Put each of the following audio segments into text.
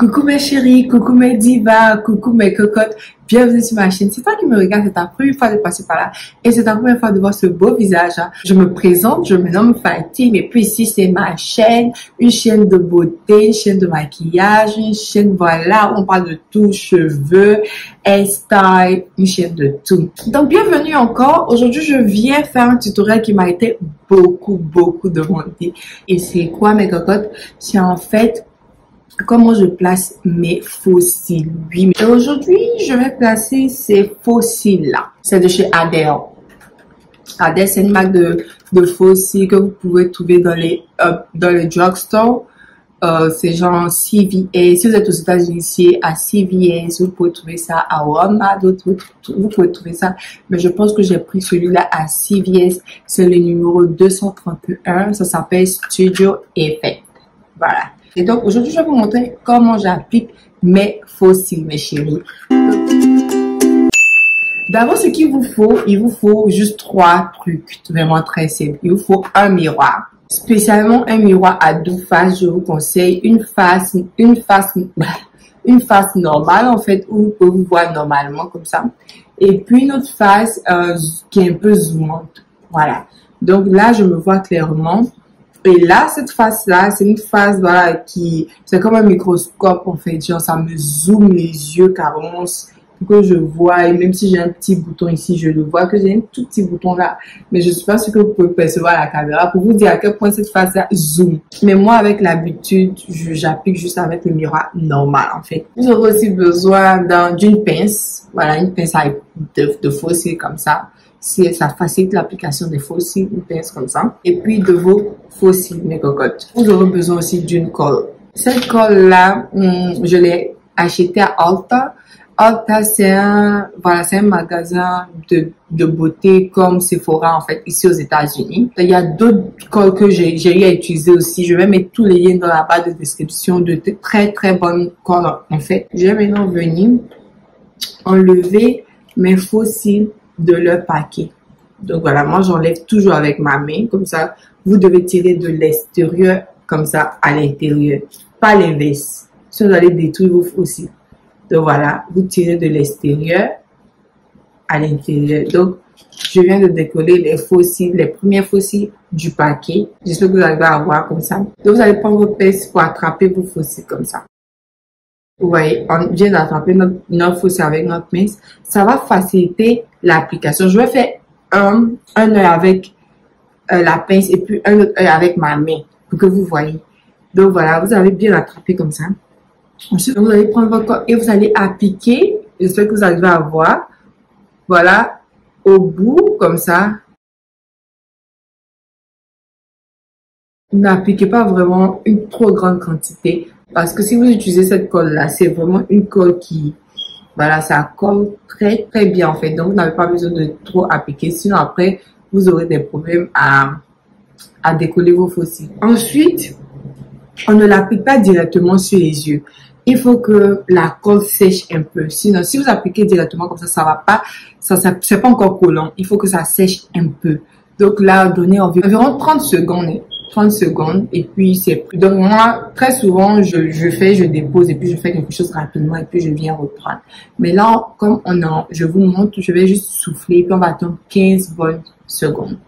Coucou mes chéris, coucou mes divas, coucou mes cocottes, bienvenue sur ma chaîne. C'est toi qui me regardes, c'est ta première fois de passer par là et c'est ta première fois de voir ce beau visage. Je me présente, je me nomme Fatime et puis ici c'est ma chaîne, une chaîne de beauté, une chaîne de maquillage, une chaîne voilà, où on parle de tout, cheveux, hairstyle, une chaîne de tout. Donc bienvenue encore, aujourd'hui je viens faire un tutoriel qui m'a été beaucoup demandé. Et c'est quoi mes cocottes? C'est en fait comment je place mes faux cils. Oui, et aujourd'hui, je vais placer ces faux cils-là. C'est de chez Adele. Adele, c'est une marque de faux cils que vous pouvez trouver dans les drugstores. C'est genre CVS. Si vous êtes aux États-Unis, c'est à CVS. Vous pouvez trouver ça à Walmart. Vous pouvez trouver ça. Mais je pense que j'ai pris celui-là à CVS. C'est le numéro 231. Ça s'appelle Studio Effect. Voilà. Et donc, aujourd'hui, je vais vous montrer comment j'applique mes faux cils, mes chéris. D'abord, ce qu'il vous faut, il vous faut juste 3 trucs, vraiment très simples. Il vous faut un miroir. Spécialement un miroir à 2 faces, je vous conseille une face normale, en fait, où vous pouvez vous voir normalement, comme ça. Et puis, une autre face qui est un peu zoomante. Voilà. Donc là, je me vois clairement. Et là, cette face-là, c'est une face, voilà, c'est comme un microscope, en fait. Genre, ça me zoome les yeux carrément pour que je vois. Et même si j'ai un petit bouton ici, je le vois que j'ai un tout petit bouton là. Mais je suis pas sûre que vous pouvez percevoir à la caméra pour vous dire à quel point cette face-là zoom. Mais moi, avec l'habitude, j'applique juste avec le miroir normal, en fait. Vous aurez aussi besoin d'une pince. Voilà, une pince de faux cils comme ça. Ça facilite l'application des faux cils, une pince comme ça. Et puis de vos faux cils, mes cocottes. Vous aurez besoin aussi d'une colle. Cette colle-là, je l'ai achetée à Ulta. Ulta, c'est un magasin de beauté comme Sephora, en fait, ici aux États-Unis. Il y a d'autres colles que j'ai eu à utiliser aussi. Je vais mettre tous les liens dans la barre de description de très bonnes colles, en fait. Je vais maintenant venir enlever mes faux cils de leur paquet. Donc voilà, moi j'enlève toujours avec ma main, comme ça vous devez tirer de l'extérieur comme ça à l'intérieur, pas l'inverse. Si vous allez détruire vos faux cils. Donc voilà, vous tirez de l'extérieur à l'intérieur. Donc je viens de décoller les faux cils, les premiers faux cils du paquet. J'espère que vous allez avoir comme ça. Donc vous allez prendre vos pinces pour attraper vos faux cils comme ça. Vous voyez, on vient d'attraper notre faux cils avec notre pince. Ça va faciliter l'application. Je vais faire un œil avec la pince et puis un autre œil avec ma main pour que vous voyez. Donc voilà, vous allez bien l'attraper comme ça. Ensuite, vous allez prendre votre colle et vous allez appliquer. J'espère que vous arrivez à voir. Voilà, au bout comme ça. N'appliquez pas vraiment une trop grande quantité. Parce que si vous utilisez cette colle-là, c'est vraiment une colle voilà, ça colle très bien en fait. Donc, vous n'avez pas besoin de trop appliquer. Sinon, après, vous aurez des problèmes à décoller vos faux cils. Ensuite, on ne l'applique pas directement sur les yeux. Il faut que la colle sèche un peu. Sinon, si vous appliquez directement comme ça va pas, c'est pas encore collant. Il faut que ça sèche un peu. Donc là, donnez environ 30 secondes. 30 secondes et puis c'est plus. Donc moi, très souvent, je dépose et puis je fais quelque chose rapidement et puis je viens reprendre. Mais là, comme je vous montre, je vais juste souffler et puis on va attendre 15 bonnes secondes.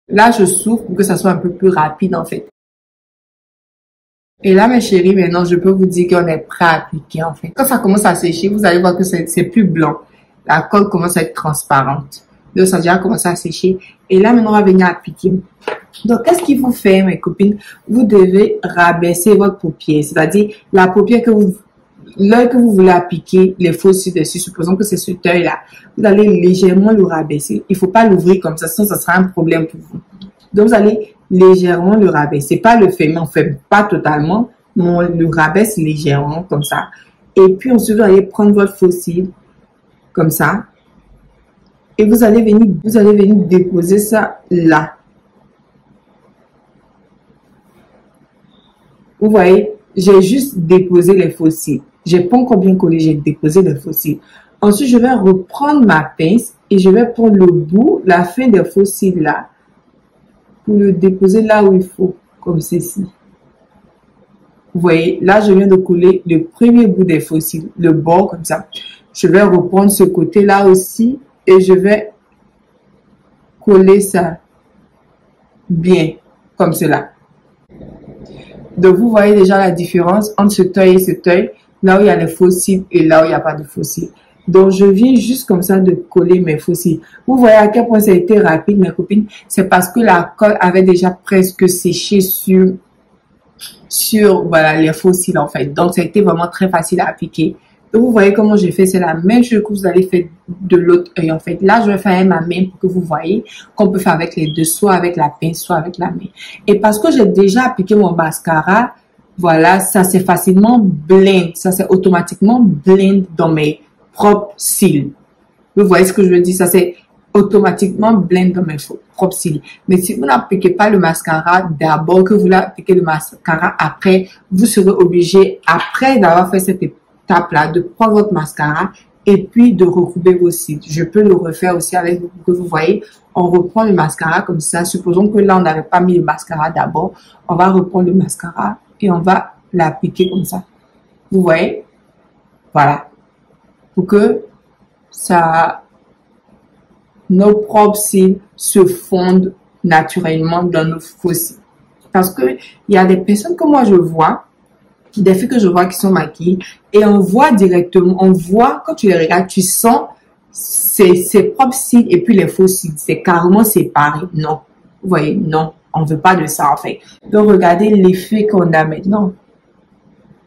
Là, je souffle pour que ça soit un peu plus rapide en fait. Et là, mes chéris, maintenant, je peux vous dire qu'on est prêt à appliquer en fait. Quand ça commence à sécher, vous allez voir que c'est plus blanc. La colle commence à être transparente. Donc, ça a déjà commencé à sécher. Et là, maintenant, on va venir appliquer. Donc, qu'est-ce qu'il faut faire, mes copines? Vous devez rabaisser votre paupière. C'est-à-dire, la paupière l'œil que vous voulez appliquer les faux cils dessus, supposons que c'est ce œil-là. Vous allez légèrement le rabaisser. Il ne faut pas l'ouvrir comme ça, sinon ça sera un problème pour vous. Donc, vous allez légèrement le rabaisser. Pas le fermer, on ne fait pas totalement, mais on le rabaisse légèrement comme ça. Et puis, ensuite, vous allez prendre votre faux cil comme ça. Et vous allez venir déposer ça là. Vous voyez, j'ai juste déposé les faux cils. J'ai pas encore bien collé, j'ai déposé les faux cils. Ensuite, je vais reprendre ma pince et je vais prendre le bout, la fin des faux cils là, pour le déposer là où il faut, comme ceci. Vous voyez, là, je viens de coller le premier bout des faux cils, le bord comme ça. Je vais reprendre ce côté-là aussi et je vais coller ça bien, comme cela. Donc, vous voyez déjà la différence entre ce œil et cet œil, là où il y a les faux cils et là où il n'y a pas de faux cils. Donc, je viens juste comme ça de coller mes faux cils. Vous voyez à quel point ça a été rapide, mes copines. C'est parce que la colle avait déjà presque séché sur voilà, les faux cils, en fait. Donc, ça a été vraiment très facile à appliquer. Donc, vous voyez comment j'ai fait. C'est la même chose que vous allez faire de l'autre œil, en fait. Là, je vais faire ma main pour que vous voyez qu'on peut faire avec les deux, soit avec la pince, soit avec la main. Et parce que j'ai déjà appliqué mon mascara, voilà, ça c'est facilement blend. Ça c'est automatiquement blend dans mes propres cils. Vous voyez ce que je veux dire? Ça c'est automatiquement blend dans mes propres cils. Mais si vous n'appliquez pas le mascara d'abord, que vous l'appliquez le mascara après, vous serez obligé, après d'avoir fait cette étape-là, de prendre votre mascara et puis de recouvrir vos cils. Je peux le refaire aussi avec vous, que vous voyez. On reprend le mascara comme ça. Supposons que là, on n'avait pas mis le mascara d'abord. On va reprendre le mascara et on va l'appliquer comme ça. Vous voyez? Voilà. Pour que nos propres cils se fondent naturellement dans nos faux cils. Parce que il y a des personnes que moi je vois, des filles que je vois qui sont maquillées, et on voit directement, on voit, quand tu les regardes, tu sens ses propres cils et puis les faux cils. C'est carrément séparé. Non. Vous voyez? Non. On veut pas de ça, en fait. Donc, regardez l'effet qu'on a maintenant.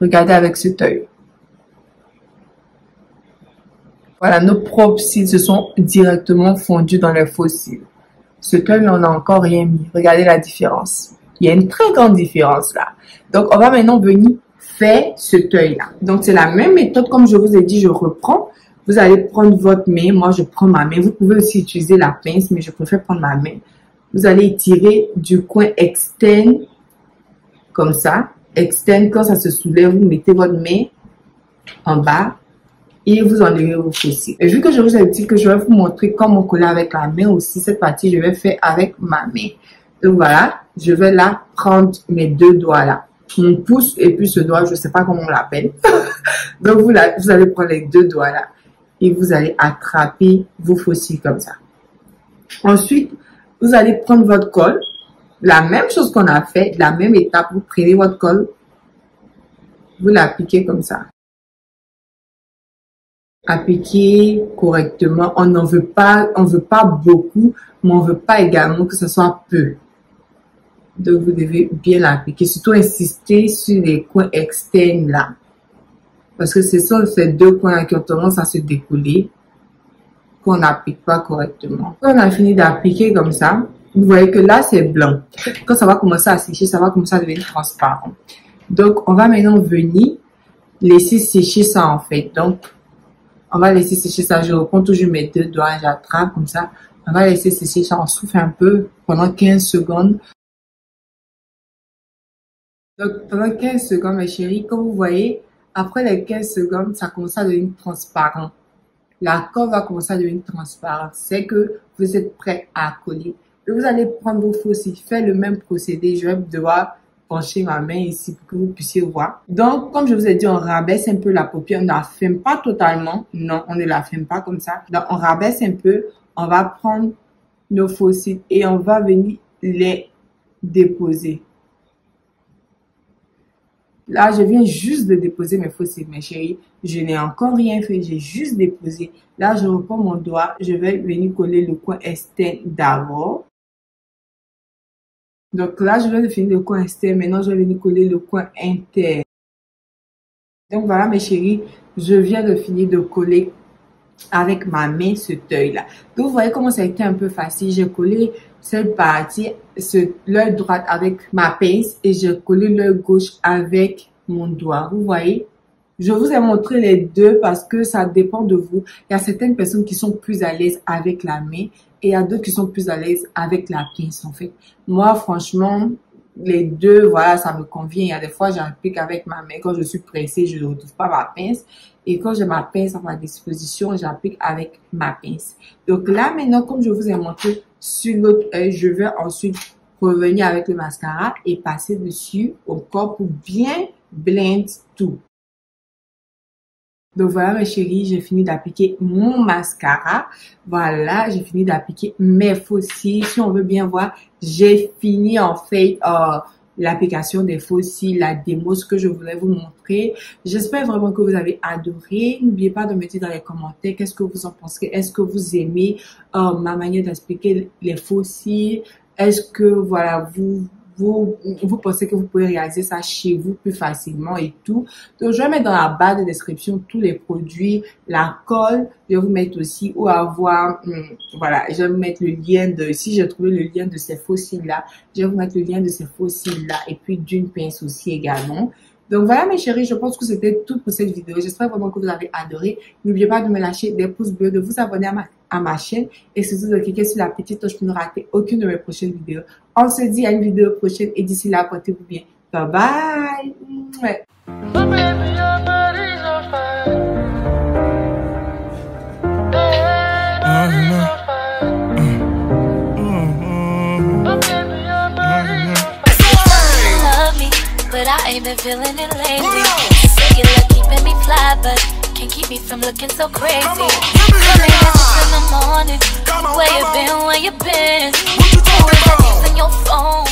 Regardez avec cet œil. Voilà, nos propres cils se sont directement fondus dans les faux cils. Cet œil, on n'a encore rien mis. Regardez la différence. Il y a une très grande différence là. Donc, on va maintenant venir faire cet œil-là. Donc, c'est la même méthode, comme je vous ai dit, je reprends. Vous allez prendre votre main. Moi, je prends ma main. Vous pouvez aussi utiliser la pince, mais je préfère prendre ma main. Vous allez tirer du coin externe, comme ça. Externe, quand ça se soulève, vous mettez votre main en bas et vous enlevez vos faux cils. Et vu que je vous ai dit que je vais vous montrer comment coller avec la main aussi, cette partie, je vais faire avec ma main. Donc voilà, je vais là prendre mes deux doigts là. Mon pouce et puis ce doigt, je ne sais pas comment on l'appelle. Donc vous allez prendre les deux doigts là et vous allez attraper vos faux cils comme ça. Ensuite, vous allez prendre votre colle. La même chose qu'on a fait, la même étape, vous prenez votre colle, vous l'appliquez comme ça. Appliquez correctement. On veut pas beaucoup, mais on veut pas également que ce soit peu. Donc, vous devez bien l'appliquer. Surtout insister sur les coins externes là. Parce que ce sont ces deux coins qui ont tendance à se décoller qu'on n'applique pas correctement. Quand on a fini d'appliquer comme ça, vous voyez que là, c'est blanc. Quand ça va commencer à sécher, ça va commencer à devenir transparent. Donc, on va maintenant venir laisser sécher ça en fait. Donc, on va laisser sécher ça. Je reprends toujours mes deux doigts, j'attrape comme ça. On va laisser sécher ça. On souffle un peu pendant 15 secondes. Donc, pendant 15 secondes, mes chéris, comme vous voyez, après les 15 secondes, ça commence à devenir transparent. La colle va commencer à devenir transparente. C'est que vous êtes prêt à coller. Et vous allez prendre vos faux cils, faire le même procédé. Je vais devoir pencher ma main ici pour que vous puissiez voir. Donc, comme je vous ai dit, on rabaisse un peu la paupière. On ne la ferme pas totalement. Non, on ne la ferme pas comme ça. Donc, on rabaisse un peu. On va prendre nos faux cils et on va venir les déposer. Là, je viens juste de déposer mes faux cils, mes chéris. Je n'ai encore rien fait, j'ai juste déposé. Là, je reprends mon doigt. Je vais venir coller le coin externe d'abord. Donc là, je viens de finir le coin externe. Maintenant, je vais venir coller le coin interne. Donc voilà, mes chéris, je viens de finir de coller avec ma main cet œil-là. Donc, vous voyez comment ça a été un peu facile. J'ai collé cette partie, l'œil droit avec ma pince et j'ai collé l'œil gauche avec mon doigt. Vous voyez? Je vous ai montré les deux parce que ça dépend de vous. Il y a certaines personnes qui sont plus à l'aise avec la main et il y a d'autres qui sont plus à l'aise avec la pince, en fait. Moi, franchement, les deux, voilà, ça me convient. Il y a des fois, j'applique avec ma main. Quand je suis pressée, je ne retrouve pas ma pince. Et quand j'ai ma pince à ma disposition, j'applique avec ma pince. Donc là, maintenant, comme je vous ai montré sur l'autre œil, je vais ensuite revenir avec le mascara et passer dessus encore pour bien blend tout. Donc voilà mes chéris, j'ai fini d'appliquer mon mascara. Voilà, j'ai fini d'appliquer mes faux cils. Si on veut bien voir, j'ai fini en fait l'application des faux cils, la démo, ce que je voulais vous montrer. J'espère vraiment que vous avez adoré. N'oubliez pas de me dire dans les commentaires qu'est-ce que vous en pensez. Est-ce que vous aimez ma manière d'expliquer les faux cils? Est-ce que voilà, vous pensez que vous pouvez réaliser ça chez vous plus facilement et tout. Donc, je vais mettre dans la barre de description tous les produits, la colle. Je vais vous mettre aussi où avoir, voilà, je vais vous mettre le lien de, si j'ai trouvé le lien de ces faux cils-là, je vais vous mettre le lien de ces faux cils-là et puis d'une pince aussi également. Donc voilà mes chéris, je pense que c'était tout pour cette vidéo. J'espère vraiment que vous avez adoré. N'oubliez pas de me lâcher des pouces bleus, de vous abonner à ma chaîne et surtout de cliquer sur la petite cloche pour ne rater aucune de mes prochaines vidéos. On se dit à une vidéo prochaine et d'ici là, portez-vous bien. Bye bye. But I ain't been feeling it lately. Say you love keeping me fly, but can't keep me from looking so crazy. Calling messages in the morning. Where you been? Where you been? Who is that in your phone?